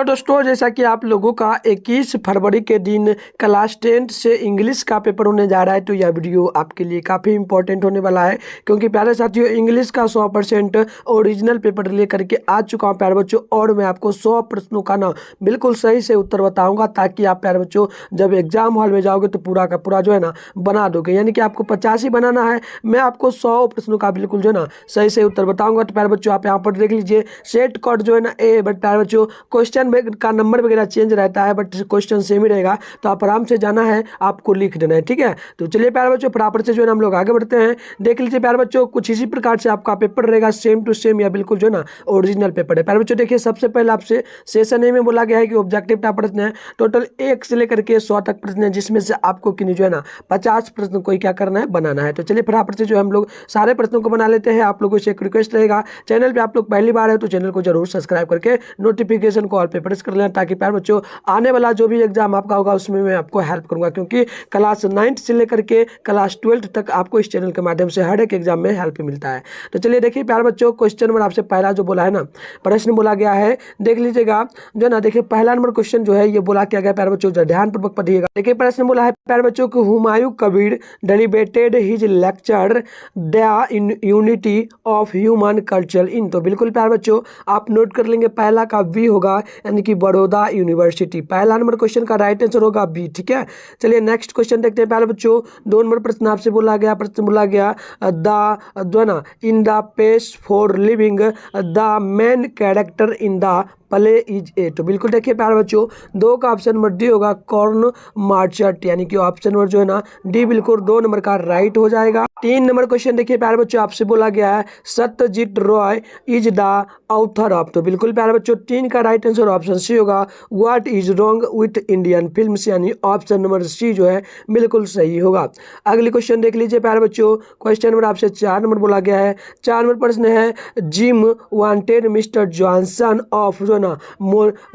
दोस्तों, जैसा कि आप लोगों का 21 फरवरी के दिन क्लास 10 से इंग्लिश का पेपर होने जा रहा है, तो यह वीडियो आपके लिए काफ़ी इंपॉर्टेंट होने वाला है। क्योंकि प्यारे साथियों, इंग्लिश का 100% ओरिजिनल पेपर लेकर के आ चुका हूं प्यारे बच्चों, और मैं आपको 100 प्रश्नों का ना बिल्कुल सही से उत्तर बताऊंगा, ताकि आप प्यारे बच्चों जब एग्जाम हॉल में जाओगे तो पूरा का पूरा जो है ना बना दोगे। यानी कि आपको 50 ही बनाना है, मैं आपको 100 प्रश्नों का बिल्कुल जो है ना सही से उत्तर बताऊंगा। तो प्यारे बच्चों, आप यहाँ पर देख लीजिए, सेट कट जो है ना ए, बट प्यारे बच्चों क्वेश्चन का नंबर वगैरह चेंज रहता है, बट क्वेश्चन सेम ही रहेगा। तो आप आराम से जाना है, आपको लिख देना है, ठीक है। तो चलिए प्यारे बच्चों, फटाफट से जो है ना हम लोग आगे बढ़ते हैं। देख लीजिए प्यारे बच्चों, कुछ इसी प्रकार से आपका पेपर रहेगा, सेम टू सेम या बिल्कुल जो है ना ओरिजिनल पेपर है। प्यारे बच्चों देखिए, सबसे पहले आपसे सेशन ए में बोला गया है कि ऑब्जेक्टिव टाइप प्रश्न है, टोटल 1 से लेकर के 100 तक प्रश्न है, जिसमें से आपको किन्हीं जो है ना 50 प्रश्न को क्या करना है, बनाना है। तो चलिए फटाफट से जो हम लोग सारे प्रश्नों को बना लेते हैं। आप लोगों से एक रिक्वेस्ट रहेगा, चैनल पे आप लोग पहली बार है तो चैनल को जरूर सब्सक्राइब करके नोटिफिकेशन को ऑल पे प्रेस कर लेना, ताकि प्यारे बच्चों आने वाला जो भी एग्जाम आपका होगा उसमें मैं आपको हेल्प करूंगा। क्योंकि क्लास 9 से लेकर के क्लास 12 तक आपको इस चैनल के माध्यम से हर एक एग्जाम में हेल्प मिलता है। तो चलिए देखिए प्यारे बच्चों, क्वेश्चन नंबर आपसे पहला जो बोला है ना, प्रश्न बोला गया है, देख लीजिएगा जो ना। देखिए पहला नंबर क्वेश्चन जो है ये बोला क्या गया प्यारे बच्चों, ध्यानपूर्वक पढ़िएगा। देखिए प्रश्न बोला है प्यारे बच्चों कि Humayun Kabir deliberated his lecture the unity of human culture in. तो बिल्कुल प्यारे बच्चों आप नोट कर लेंगे, पहला का बी होगा, यानी कि बड़ौदा यूनिवर्सिटी। पहला नंबर क्वेश्चन का राइट आंसर होगा बी, ठीक है। चलिए नेक्स्ट क्वेश्चन देखते हैं प्यारे बच्चों। 2 नंबर प्रश्न आपसे बोला गया, प्रश्न बोला गया द जो ना in the pace for living the main character in the play is a. तो बिल्कुल देखिए प्यारे बच्चों, 2 का ऑप्शन नंबर डी होगा, कॉर्न मार्चेट, यानी कि ऑप्शन नंबर जो है ना डी बिल्कुल 2 नंबर का राइट हो जाएगा। 3 नंबर क्वेश्चन देखिए प्यारे बच्चों, आपसे बोला गया है Satyajit Roy is the author of. तो बिल्कुल प्यारे बच्चों 3 का राइट आंसर ऑप्शन सी होगा, what is wrong with Indian films, यानी ऑप्शन नंबर सी जो है बिल्कुल सही होगा। अगली क्वेश्चन देख लीजिए प्यारे बच्चों, क्वेश्चन नंबर आपसे 4 नंबर बोला गया है। 4 नंबर प्रश्न है, gym wanted mister Johnson of जो ना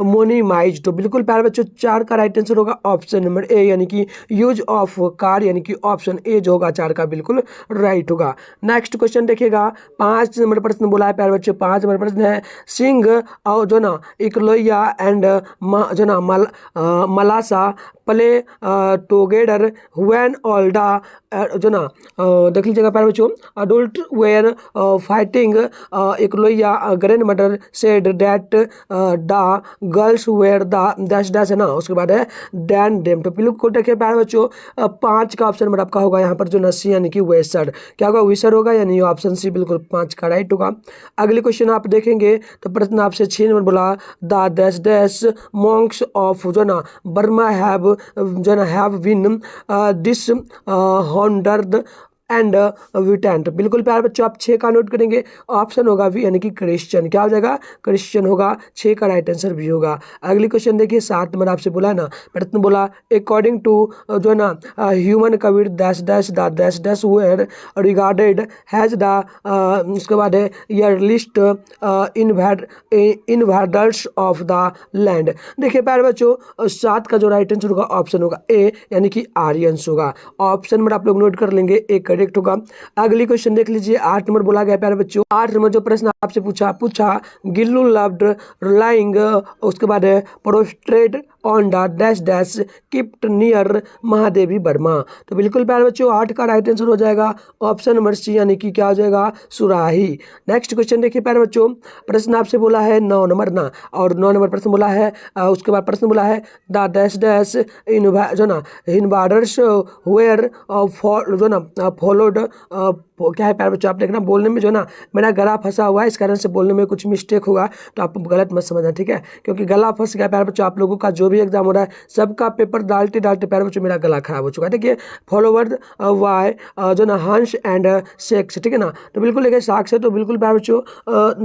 मोनीमाइज। तो बिल्कुल प्यारे बच्चों 4 का राइट आंसर होगा ऑप्शन नंबर ए, यानी कि यूज ऑफ कार, यानी कि ऑप्शन ए जो होगा 4 का बिल्कुल राइट होगा। नेक्स्ट क्वेश्चन देखिएगा, 5 नंबर प्रश्न बोला है प्यारे बच्चों। 5 नंबर प्रश्न है, सिंह और जो ना इकलोया एंड जो ना मलासा play together when all the जो ना देख लीजिएगा प्यारे बच्चों, अडल्ट वेयर फाइटिंग इकलोया grandmother said that the girls were the dash dash है ना, उसके बाद है डैन डेम। तो बिल्कुल देखिए प्यारे बच्चों 5 का ऑप्शन नंबर आपका होगा यहाँ पर जो नसी, यानी कि वेसर, क्या होगा विसर होगा, यानी ऑप्शन सी बिल्कुल 5 का राइट होगा। अगली क्वेश्चन आप देखेंगे तो प्रश्न आपसे 6 नंबर बोला, the dash dash Monks of जो ना बर्मा हैव जो ना हैव विन दिस हॉन्डर्ड एंड विटेंट। बिल्कुल प्यारे बच्चों आप 6 का नोट करेंगे, ऑप्शन होगा वी, यानी कि क्रिश्चियन, क्या हो जाएगा क्रिश्चियन होगा। 6 का राइट आंसर भी होगा। अगली क्वेश्चन देखिए, 7 नंबर आपसे बोला है ना, प्रश्न बोला अकॉर्डिंग टू जो ना human Kabir dash dash the dash dash were regarded has the उसके बाद है earliest invaders of the land. देखिए प्यारे बच्चों 7 का जो राइट आंसर होगा ऑप्शन होगा ए, यानी कि आर्यंस होगा। ऑप्शन नंबर आप लोग नोट कर लेंगे, एक करेक्ट होगा। अगली क्वेश्चन देख लीजिए, 8 नंबर बोला गया प्यारे बच्चों। 8 नंबर जो प्रश्न आपसे पूछा गिल्लू लव्ड लाइंग, उसके बाद है prostate on the dash dash kept near Mahadevi Verma. तो बिल्कुल प्यारे बच्चों 8 का राइट आंसर हो जाएगा ऑप्शन नंबर सी, यानी कि क्या हो जाएगा सुराही। नेक्स्ट क्वेश्चन देखिए प्यारे बच्चों, प्रश्न आपसे बोला है 9 नंबर ना, और 9 नंबर प्रश्न बोला है उसके बाद प्रश्न बोला है द डैश डैश इन जो ना इन्वाडर्स वेयर फॉर जो ना फॉलोड क्या है प्यारे बच्चों, आप देखना बोलने में जो ना मेरा गला फंसा हुआ है, इस कारण से बोलने में कुछ मिस्टेक होगा, तो आप गलत मत समझना, ठीक है। क्योंकि गला फंस गया प्यारे बच्चों, आप लोगों का जो भी एग्जाम हो रहा है सबका पेपर डालते डालते प्यारे बच्चों मेरा गला खराब हो चुका है। देखिए फॉलोवर्ड वाई जो ना हंस एंड सेक्स, ठीक है ना। तो बिल्कुल देखिए साक्ष है, तो बिल्कुल प्यारे बच्चों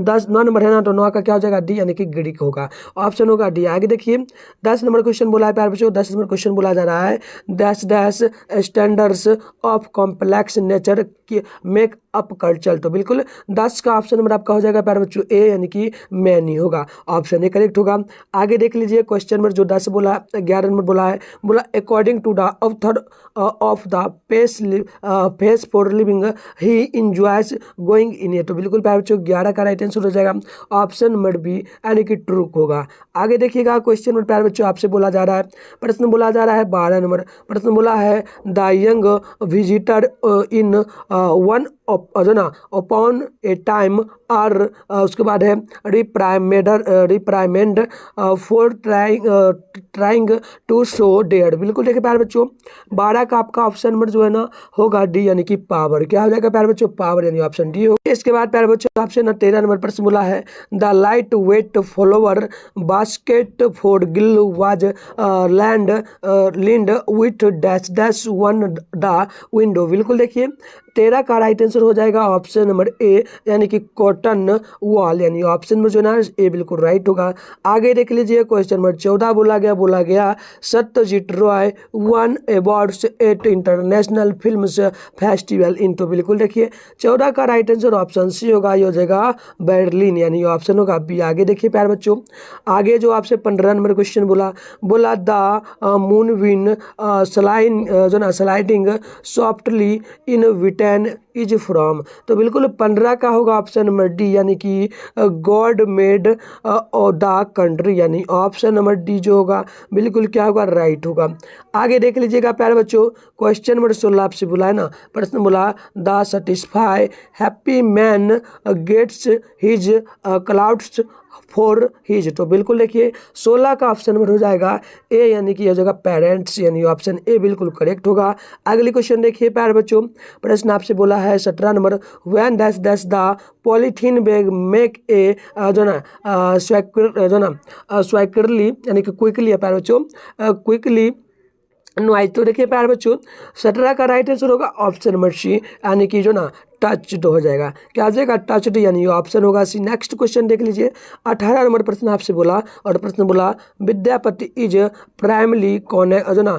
9 नंबर है ना, तो 9 का क्या हो जाएगा डी, यानी कि ग्रीक होगा, ऑप्शन होगा डी। आगे देखिए 10 नंबर क्वेश्चन बोला है प्यारे बच्चों। 10 नंबर क्वेश्चन बोला जा रहा है, dash dash standards of complex nature make up कर चल। तो बिल्कुल 10 का ऑप्शन नंबर आपका हो जाएगा प्यारे बच्चों ए, यानी कि मैनी होगा। ऑप्शन ए करेक्ट होगा। आगे देख लीजिए क्वेश्चन नंबर जो 10 बोला, 11 नंबर बोला है, बोला according to the author of the face for living he enjoys going in a. तो बिल्कुल प्यारे बच्चों 11 का राइट आंसर हो जाएगा ऑप्शन नंबर बी, यानी कि ट्रू होगा। आगे देखिएगा क्वेश्चन नंबर प्यारे बच्चों आपसे बोला जा रहा है, प्रश्न बोला जा रहा है 12 नंबर। प्रश्न बोला है the young visitor in one जो ना अपॉन ए टाइम और उसके बाद है reprimanded for trying to show dare. बिल्कुल देखिए प्यारे बच्चों 12 का आपका ऑप्शन नंबर जो है ना होगा डी, यानी कि पावर। क्या हो जाएगा प्यारे बच्चों? पावर, यानी ऑप्शन डी होगा। इसके बाद प्यारे बच्चों आपसे ना 13 नंबर प्रश्न बोला है the lightweight follower basket for Gill was land lind with dash dash one the window. बिल्कुल देखिए 13 का राइट आंसर हो जाएगा ऑप्शन नंबर ए, यानी कि कॉटन वॉल, यानी ऑप्शन में जो ना ए बिल्कुल राइट होगा। आगे देख लीजिए क्वेश्चन नंबर 14 बोला गया Satyajit Ray won awards at international films festival in. तो बिल्कुल देखिए 14 का राइट आंसर ऑप्शन सी होगा, ये हो जाएगा बर्लिन, यानी ऑप्शन होगा बी। आगे देखिए प्यारे बच्चों आगे जो आपसे 15 नंबर क्वेश्चन बोला द मून विन स्लाइन जो ना sliding softly in witten is from. तो बिल्कुल 15 का होगा ऑप्शन नंबर डी, यानी कि गॉड मेड द कंट्री, यानी ऑप्शन नंबर डी जो होगा बिल्कुल क्या होगा? राइट होगा। आगे देख लीजिएगा प्यारे बच्चों क्वेश्चन नंबर 16 आपसे बोला है ना, प्रश्न बोला the satisfy happy man gets his clouds for his. तो बिल्कुल देखिए 16 का ऑप्शन नंबर हो जाएगा ए, यानी कि हो जाएगा पेरेंट्स, यानी ऑप्शन ए बिल्कुल करेक्ट होगा। अगली क्वेश्चन देखिए प्यारे बच्चों प्रश्न आपसे बोला है 17 number when dash dash the polythene bag make a जो ना स्वेक्विकली, यानी कि क्विकली है प्यारे बच्चों, क्विकली नॉइज। तो देखिए प्यारे बच्चों 17 का राइट आंसर होगा ऑप्शन नंबर सी, यानी कि जो ना टच्ड हो जाएगा। क्या हो जाएगा? टच्ड, यानी ऑप्शन होगा सी। नेक्स्ट क्वेश्चन देख लीजिए 18 नंबर प्रश्न आपसे बोला, और प्रश्न बोला विद्यापति इज प्राइमली कौन है जो ना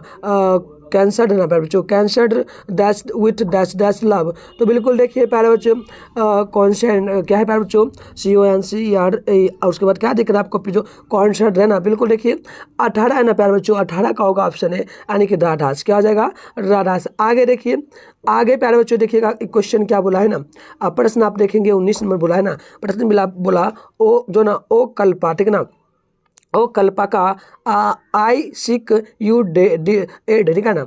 कैंसर्ड है ना प्यारे बच्चों, concerned dash with dash dash love. तो बिल्कुल देखिए प्यारे बच्चों कॉन्सेंट क्या है प्यारे बच्चों? CONCER, और उसके बाद क्या दिख रहा है आपको जो कॉन्सर्ट है ना, बिल्कुल देखिए 18 है ना प्यारे बच्चों, 18 का होगा ऑप्शन है, यानी कि राधास। क्या हो जाएगा? राधास। आगे देखिए आगे प्यारे बच्चों देखिएगा क्वेश्चन क्या बोला है ना, प्रश्न आप देखेंगे 19 नंबर बोला है ना, प्रश्न बोला ओ जो ना ओ कल्पा, ठीक ना, ओ कल्पा का आई सिक यू एड, ठीक है ना,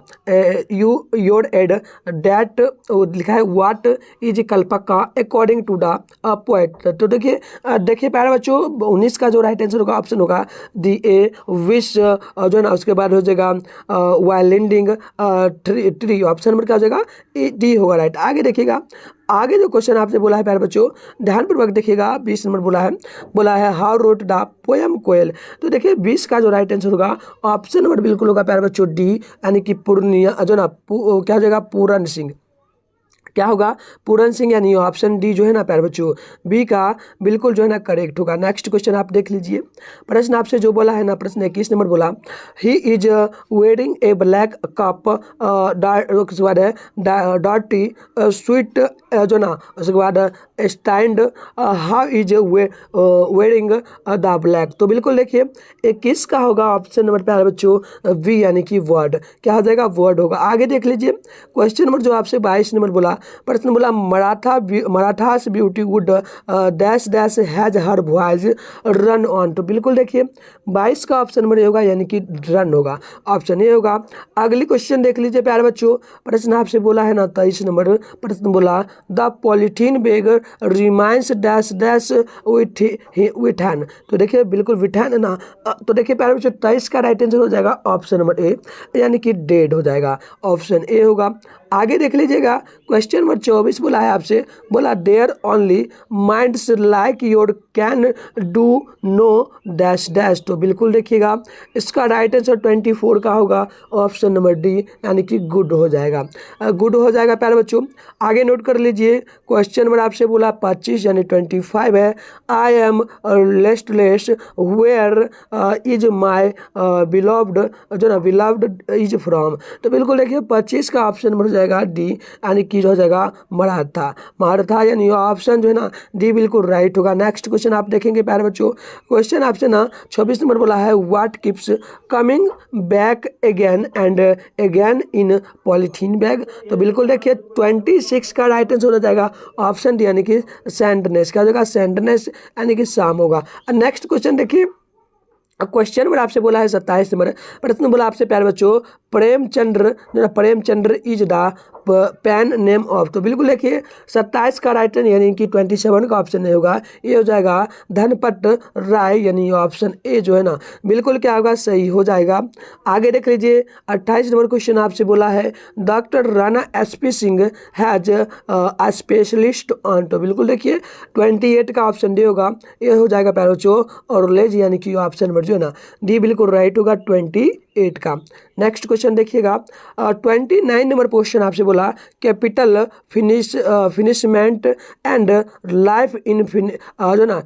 यू योर एड डैट लिखा है व्हाट इज कल्पा का अकॉर्डिंग टू द पोएट। तो देखिए प्यारे बच्चों 19 का जो राइट आंसर होगा ऑप्शन होगा दी ए विश जो ना, उसके बाद हो जाएगा वाइलिंडिंग ट्री, ऑप्शन नंबर क्या हो जाएगा? डी होगा राइट। आगे देखिएगा आगे जो क्वेश्चन आपसे बोला है प्यारे बच्चों ध्यानपूर्वक देखिएगा 20 नंबर बोला है हाउ रोट द पोएम कोयल। तो देखिए 20 का जो राइट आंसर होगा ऑप्शन नंबर बिल्कुल होगा प्यारे बच्चों डी, यानी कि पूर्णिया जो ना क्या हो जाएगा? पूरन सिंह। क्या होगा? पूरन सिंह, यानी ऑप्शन डी जो है ना प्यारे बच्चों बी का बिल्कुल जो है ना करेक्ट होगा। नेक्स्ट क्वेश्चन आप देख लीजिए प्रश्न आपसे जो बोला है ना, प्रश्न 21 नंबर बोला he is wearing A black cup उसके बाद है डॉटी स्वीट जो ना, उसके बाद stand how is wearing the black. तो बिल्कुल देखिए 21 का होगा ऑप्शन नंबर प्यारे बच्चों वी, यानी कि वर्ड। क्या हो जाएगा? वर्ड होगा। आगे देख लीजिए क्वेश्चन नंबर जो आपसे 22 नंबर बोला, प्रश्न बोला Marathas beauty would dash dash has her voice run on. तो बिल्कुल देखिए 22 का ऑप्शन नंबर होगा, यानी कि रन होगा, ऑप्शन ए होगा। अगली क्वेश्चन देख लीजिए प्यारे बच्चों प्रश्न आपसे बोला है ना 23 नंबर प्रश्न बोला the polythene bag remains dash dash with हैन। तो देखिए बिल्कुल विथ हैन है ना, तो देखिए प्यारे बच्चों 23 का राइट आंसर हो जाएगा ऑप्शन नंबर ए, यानी कि डेड हो जाएगा, ऑप्शन ए होगा। आगे देख लीजिएगा क्वेश्चन नंबर 24 बोला है आपसे, बोला there only minds like your can do no dash dash. तो बिल्कुल देखिएगा इसका राइट आंसर 24 का होगा, ऑप्शन नंबर डी, यानी कि गुड हो जाएगा, गुड हो जाएगा प्यारे बच्चों। आगे नोट कर लीजिए क्वेश्चन नंबर आपसे बोला 25 यानी 25 है I am restless where is my beloved जो ना बिलव्ड इज फ्रॉम। तो बिल्कुल देखिए 25 का ऑप्शन नंबर हो जाएगा डी, यानी कि हो जाएगा मराठा। मराठा यानी ऑप्शन जो है ना डी बिल्कुल राइट होगा। नेक्स्ट क्वेश्चन आप देखेंगे प्यारे बच्चों, क्वेश्चन आपसे ना 26 नंबर बोला है what keeps coming back again and again in polythene bag. तो बिल्कुल देखिए 26 का राइट आंसर हो जाएगा ऑप्शन डी यानी कि सैंडनेस। क्या हो जाएगा? सैंडनेस यानी कि शाम होगा। नेक्स्ट क्वेश्चन देखिए, क्वेश्चन नंबर आपसे बोला है 27 नंबर, प्रश्न बोला आपसे प्यारे बच्चों प्रेमचंद्र जो है Premchandra is the pen name of. तो बिल्कुल देखिए 27 का राइट यानी कि 27 का ऑप्शन नहीं होगा, ये हो जाएगा धनपत राय यानी ऑप्शन ए जो है ना बिल्कुल क्या होगा? सही हो जाएगा। आगे देख लीजिए 28 नंबर क्वेश्चन आपसे बोला है doctor Rana SP Singh has a specialist on. तो बिल्कुल देखिए 28 का ऑप्शन डी होगा, ये हो जाएगा प्यारे बच्चों ऑर्लेज यानी कि ऑप्शन नंबर जो है ना डी बिल्कुल राइट होगा 28 का। नेक्स्ट क्वेश्चन देखिएगा 29 नंबर क्वेश्चन आपसे बोला कैपिटल फिनिशमेंट एंड लाइफ इन जो ना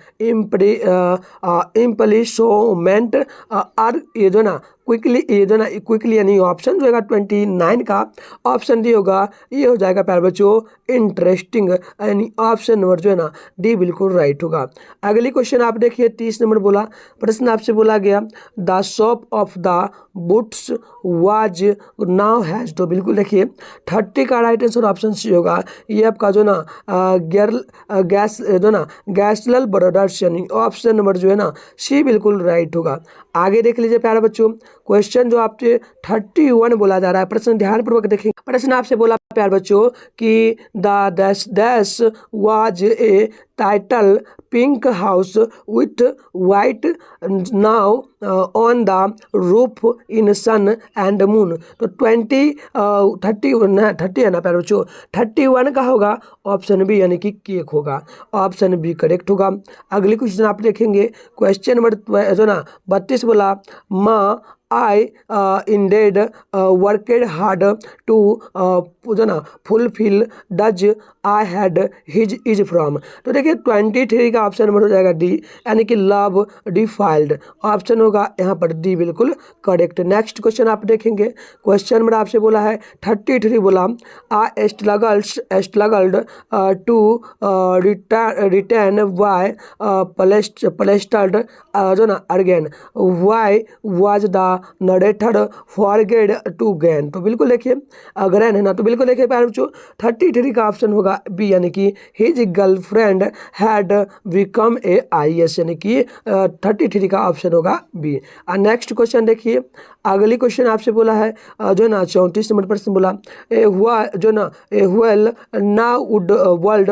इम्प्लिशमेंट आर ये जो ना क्विकली ये जो ना क्विकली यानी ऑप्शन जो है 29 का ऑप्शन डी होगा, ये हो जाएगा प्यारे बच्चों इंटरेस्टिंग यानी ऑप्शन नंबर जो है ना डी बिल्कुल राइट होगा। अगली क्वेश्चन आप देखिए 30 नंबर बोला, प्रश्न आपसे बोला गया the shop of the boots was now has. तो बिल्कुल देखिए 30 का राइट आंसर ऑप्शन सी होगा, ये आपका जो ना गैस जो ना गैसलल ब्रदर्स यानी ऑप्शन नंबर जो है ना सी बिल्कुल राइट होगा। आगे देख लीजिए प्यारे बच्चों, क्वेश्चन जो आपसे 31 बोला जा रहा है, प्रश्न ध्यानपूर्वक देखेंगे। प्रश्न आपसे बोला प्यारे बच्चों कि the dash dash was a title pink house with white now on the roof in sun and moon. तो 30 है ना प्यारे बच्चों, 31 का होगा ऑप्शन बी यानी कि केक होगा, ऑप्शन बी करेक्ट होगा। अगली क्वेश्चन आप देखेंगे, क्वेश्चन नंबर जो ना 32 बोला माँ आई इंडेड वर्केड हार्ड टू जो ना fulfil does I had his is from. तो देखिए 23 का ऑप्शन नंबर हो जाएगा डी यानी कि लव डिफाइल्ड, ऑप्शन होगा यहाँ पर डी बिल्कुल करेक्ट। नेक्स्ट क्वेश्चन आप देखेंगे, क्वेश्चन नंबर आपसे बोला है 33 बोला a struggled to return why plastered जो ना again why was the narrator forget to gain. तो बिल्कुल देखिए अगेन है ना, तो बिल्कुल देखिए प्यारे बच्चों 33 का ऑप्शन होगा बी यानी कि his girlfriend had become a IAS यानी कि 33 का ऑप्शन होगा बी। और नेक्स्ट क्वेश्चन देखिए, अगली क्वेश्चन आपसे बोला है जो ना 34 नंबर प्रश्न बोला ए हुआ जो ना ए वेल ना would world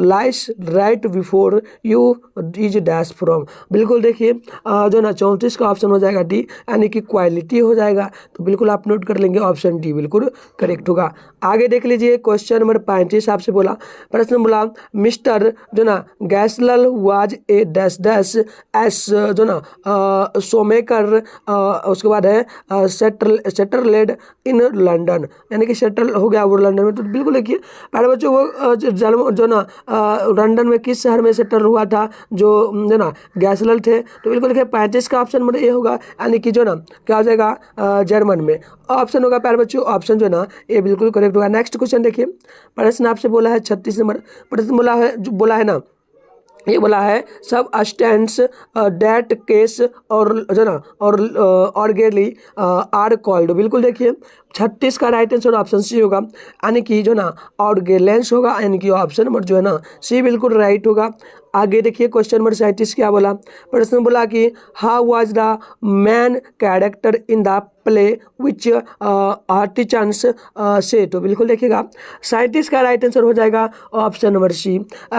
lies right before you is dash from. बिल्कुल देखिए जो ना 34 का ऑप्शन हो जाएगा डी यानी कि क्वालिटी हो जाएगा। तो बिल्कुल आप नोट कर लेंगे ऑप्शन डी बिल्कुल करेक्ट होगा। आगे देख लीजिए क्वेश्चन नंबर 35 आपसे बोला, प्रश्न बोला मिस्टर जो ना गैसलल was a dash dash s जो ना सोमेकर उसके बाद है सेटरलेड इन लंदन यानी कि सेटल हो गया वो लंदन में। तो बिल्कुल देखिए पहले बच्चों वो जो ना लंदन में किस शहर में सेटल हुआ था जो ना गैसलल थे। तो बिल्कुल देखिए 35 का ऑप्शन नंबर ए होगा यानी कि जो ना क्या हो जाएगा जर्मन में, ऑप्शन होगा प्यारे बच्चों ऑप्शन जो ना ये बिल्कुल करेक्ट होगा। नेक्स्ट क्वेश्चन देखिए, प्रश्न आपसे बोला है 36 नंबर प्रश्न बोला है ना ये बोला है सब स्टैंड्स डेट केस और जो ना और ऑर्गेली आर कॉल्ड। बिल्कुल देखिए 36 का राइट आंसर ऑप्शन सी होगा यानी कि जो ना ऑर्गेलेंस होगा यानी कि ऑप्शन नंबर जो है ना सी बिल्कुल राइट होगा। आगे देखिए क्वेश्चन नंबर 37 क्या बोला, प्रश्न बोला कि how was the man character in the play which आर्टिचन्स से। तो बिल्कुल देखिएगा 37 का राइट आंसर हो जाएगा ऑप्शन नंबर सी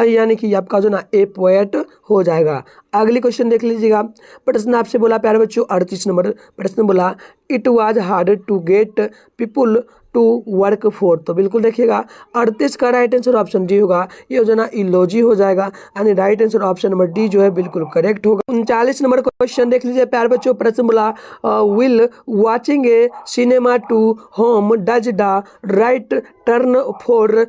यानी कि आपका जो ना ए पोएट हो जाएगा। अगली क्वेश्चन देख लीजिएगा, प्रश्न आपसे बोला प्यारे बच्चों 38 नंबर प्रश्न बोला it was hard to get people to work for. तो बिल्कुल देखिएगा 38 का राइट आंसर ऑप्शन डी होगा, ये जो ना इलॉजी हो जाएगा यानी right answer option number D जो है बिल्कुल करेक्ट होगा। 39 नंबर क्वेश्चन देख लीजिए प्यारे बच्चों, प्रश्न बोला will watching a cinema to home does the right turn for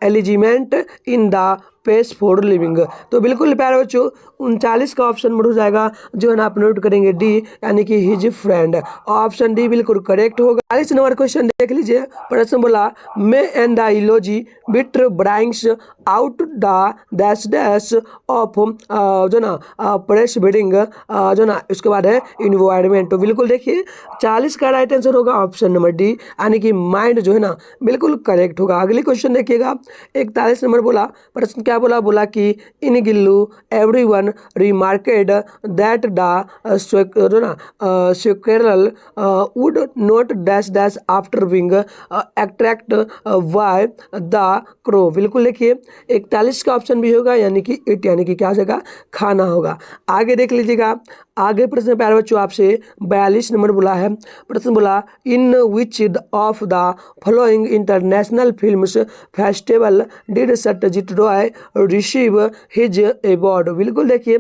एलिजिमेंट in the pace for living. तो बिल्कुल प्यारे बच्चों 39 का ऑप्शन नंबर हो जाएगा जो है ना आप नोट करेंगे डी, यानी कि हिज फ्रेंड। ऑप्शन डी बिल्कुल करेक्ट होगा। 40 नंबर क्वेश्चन देख लीजिए। प्रश्न बोला may and the elegy bit brings out the dash dash of जो ना प्रेस बिडिंग जो ना उसके बाद है इन्वायरमेंट। तो बिल्कुल देखिए 40 का राइट आंसर होगा ऑप्शन नंबर डी, यानी कि माइंड जो है ना बिल्कुल करेक्ट होगा। अगली क्वेश्चन देखिएगा 41 नंबर बोला। प्रश्न क्या बोला? बोला कि इन गिल्लू एवरीवन रिमार्केड दैट द जो ना squirrel would not dash dash after being attract by the crow. बिल्कुल देखिए 41 का ऑप्शन भी होगा, यानी कि इट, यानी कि क्या हो जाएगा? खाना होगा। आगे देख लीजिएगा। आगे प्रश्न प्यारे बच्चों आपसे 42 नंबर बोला है। प्रश्न बोला in which of the following international films festival did Satyajit Ray receive his award. बिल्कुल देखिए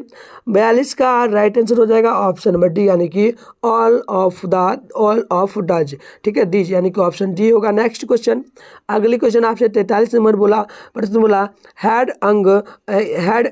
42 का राइट आंसर हो जाएगा ऑप्शन नंबर डी, यानी कि ऑल ऑफ डज। ठीक है, डीज, यानी कि ऑप्शन डी होगा। नेक्स्ट क्वेश्चन, अगली क्वेश्चन आपसे 43 नंबर बोला। प्रश्न बोला had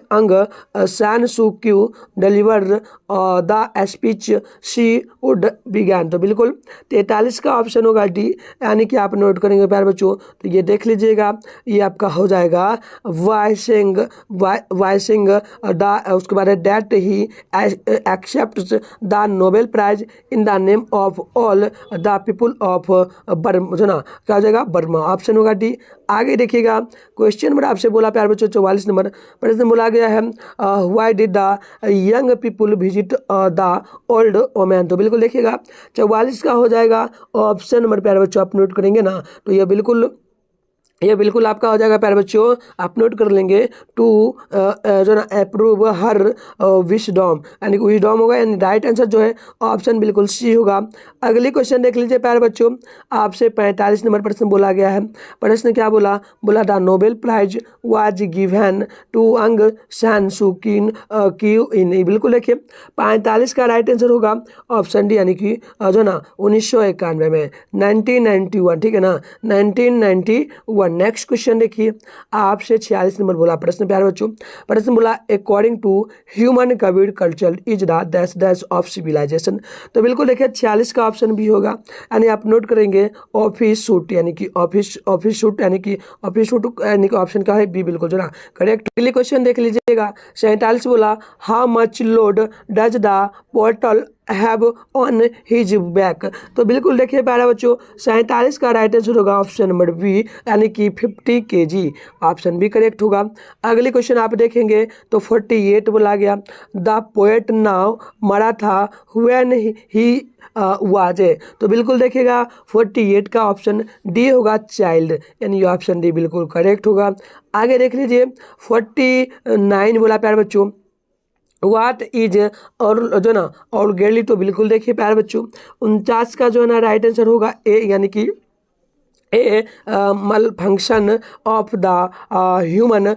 Aung San Suu Kyi deliver the speech she would began. तो बिल्कुल 43 का ऑप्शन होगा डी, यानी कि आप नोट करेंगे प्यारे बच्चों। तो ये देख लीजिएगा, ये आपका हो जाएगा वाइसिंग द, उसके बाद that he accepts the Nobel prize in the name of all the people of Burma. जो ना क्या हो जाएगा? बर्मा। ऑप्शन होगा डी। आगे देखिएगा क्वेश्चन नंबर आपसे बोला प्यारे बच्चों 44 नंबर। प्रश्न बोला गया है why did the young people visit the old woman. तो बिल्कुल देखिएगा 44 का हो जाएगा ऑप्शन नंबर प्यारे बच्चों। आप नोट करेंगे ना, तो ये बिल्कुल आपका हो जाएगा प्यारे बच्चों। आप नोट कर लेंगे टू जो ना अप्रूव हर विशडॉम, यानी कि विशडॉम होगा, यानी राइट आंसर जो है ऑप्शन बिल्कुल सी होगा। अगली क्वेश्चन देख लीजिए प्यारे बच्चों। आपसे 45 नंबर प्रश्न बोला गया है। प्रश्न क्या बोला? बोला the Nobel prize was given to Aung San Suu Kyi in. बिल्कुल देखिए 45 का राइट आंसर होगा ऑप्शन डी, यानी कि जो ना 1991 में 1991। ठीक है ना, 1991। नेक्स्ट क्वेश्चन देखिए आपसे 46 नंबर बोला। प्रश्न प्यारे बच्चों, प्रश्न बोला according to Humayun Kabir culture is the dash dash of civilization. तो बिल्कुल देखिए 46 का ऑप्शन भी होगा, यानी आप नोट करेंगे ऑफिस सूट, यानी कि ऑफिस सूट, यानी कि ऑफिस सूट, यानी कि ऑप्शन का है बी, बिल्कुल जो ना करेक्ट। अगले क्वेश्चन देख लीजिएगा 47 बोला how much load does the portal have on his back. तो बिल्कुल देखिए प्यारे बच्चों 47 का राइट आंसर होगा ऑप्शन नंबर बी, यानी कि 50 kg। ऑप्शन भी करेक्ट होगा। अगले क्वेश्चन आप देखेंगे तो 48 बोला गया the poet now Maratha when he was. तो बिल्कुल देखिएगा 48 का ऑप्शन डी होगा चाइल्ड, यानी ऑप्शन डी बिल्कुल करेक्ट होगा। आगे देख लीजिए 49 बोला प्यारे बच्चों वाट इज और जो ना और गेरली। तो बिल्कुल देखिए प्यारे बच्चों 49 का जो है ना राइट आंसर होगा ए, यानी कि a malfunction of the human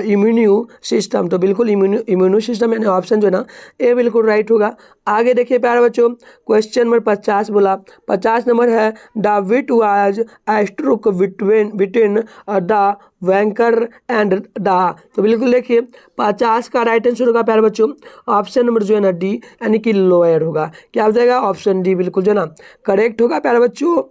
immune system. तो बिल्कुल इम्यून्यू सिस्टम, यानी ऑप्शन जो है ना ए बिल्कुल राइट होगा। आगे देखिए प्यारे बच्चों क्वेश्चन नंबर 50 बोला। 50 नंबर है the wit was stroke between the banker and the. तो बिल्कुल देखिए 50 का राइट आंसर होगा प्यारे बच्चों ऑप्शन नंबर जो है ना डी, यानी कि लोअर होगा। क्या हो जाएगा? ऑप्शन डी बिल्कुल जो है ना करेक्ट होगा प्यारे बच्चों।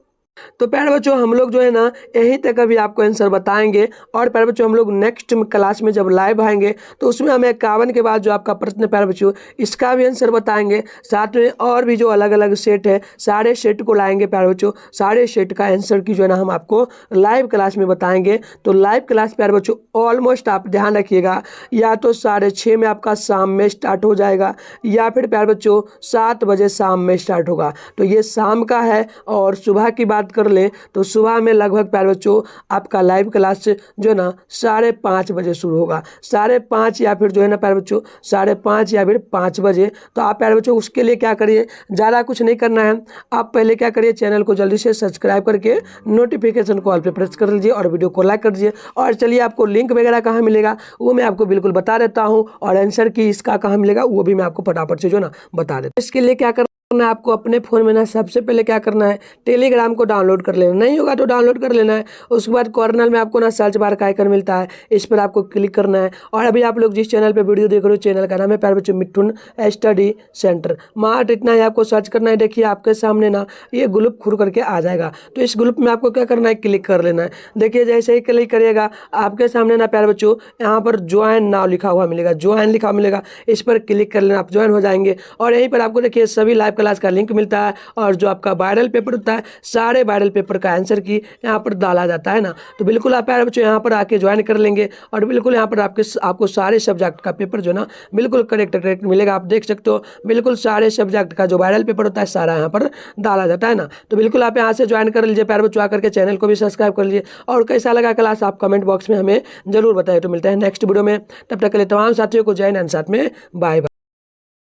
तो प्यारे बच्चों हम लोग जो है ना यहीं तक अभी आपको आंसर बताएंगे, और प्यारे बच्चों हम लोग नेक्स्ट क्लास में जब लाइव आएंगे तो उसमें हमें 51 के बाद जो आपका प्रश्न प्यारे बच्चों इसका भी आंसर बताएंगे। साथ में और भी जो अलग अलग सेट है सारे सेट को लाएंगे प्यारे बच्चों, सारे सेट का आंसर की जो है ना हम आपको लाइव क्लास में बताएंगे। तो लाइव क्लास प्यारे बच्चों ऑलमोस्ट आप ध्यान रखिएगा, या तो 6:30 में आपका शाम में स्टार्ट हो जाएगा, या फिर प्यारे बच्चों 7 बजे शाम में स्टार्ट होगा। तो ये शाम का है, और सुबह की बात कर ले तो सुबह में लगभग प्यारे बच्चों आपका लाइव क्लास जो है ना 5:30 बजे शुरू होगा। 5:30 या फिर जो है ना प्यारे बच्चों 5:30 या फिर 5 बजे। तो आप प्यारे बच्चों उसके लिए क्या करिए, ज़्यादा कुछ नहीं करना है, आप पहले क्या करिए चैनल को जल्दी से सब्सक्राइब करके नोटिफिकेशन को ऑल पे प्रेस कर लीजिए और वीडियो को लाइक कर दीजिए। और चलिए आपको लिंक वगैरह कहाँ मिलेगा वो मैं आपको बिल्कुल बता देता हूँ, और आंसर की इसका कहाँ मिलेगा वो भी मैं आपको फटाफट से जो है ना बता देता हूँ। इसके लिए क्या कर करना है आपको अपने फ़ोन में ना सबसे पहले क्या करना है, टेलीग्राम को डाउनलोड कर लेना, नहीं होगा तो डाउनलोड कर लेना है। उसके बाद कॉर्नर में आपको ना सर्च बार का आइकन मिलता है, इस पर आपको क्लिक करना है। और अभी आप लोग जिस चैनल पे वीडियो देख रहे हो, चैनल का नाम है प्यारे बच्चों मिथुन स्टडी सेंटर। मात्र इतना ही आपको सर्च करना है। देखिए आपके सामने ना ये ग्रुप खुल करके आ जाएगा, तो इस ग्रुप में आपको क्या करना है, क्लिक कर लेना है। देखिए जैसे ही क्लिक करिएगा आपके सामने ना प्यारे बच्चों यहाँ पर ज्वाइन नाउ लिखा हुआ मिलेगा, ज्वाइन लिखा मिलेगा, इस पर क्लिक कर लेना, आप ज्वाइन हो जाएंगे। और यहीं पर आपको देखिए सभी लाइव क्लास का लिंक मिलता है, और जो आपका वायरल पेपर होता है सारे वायरल पेपर का आंसर की यहाँ पर डाला जाता है ना। तो बिल्कुल आप प्यारे बच्चों यहाँ पर आके ज्वाइन कर लेंगे, और बिल्कुल यहाँ पर आपको सारे सब्जेक्ट का पेपर जो ना बिल्कुल करेक्ट मिलेगा। आप देख सकते हो बिल्कुल सारे सब्जेक्ट का जो वायरल पेपर होता है सारा यहाँ पर डाला जाता है ना। तो बिल्कुल आप यहाँ से ज्वाइन कर लीजिए प्यारे बच्चों, आकर के चैनल को भी सब्सक्राइब कर लीजिए। और कैसा लगा क्लास आप कमेंट बॉक्स में हमें जरूर बताइए। तो मिलते हैं नेक्स्ट वीडियो में, तब तक के लिए तमाम साथियों को जय हिंद, साथ में बाय बाय।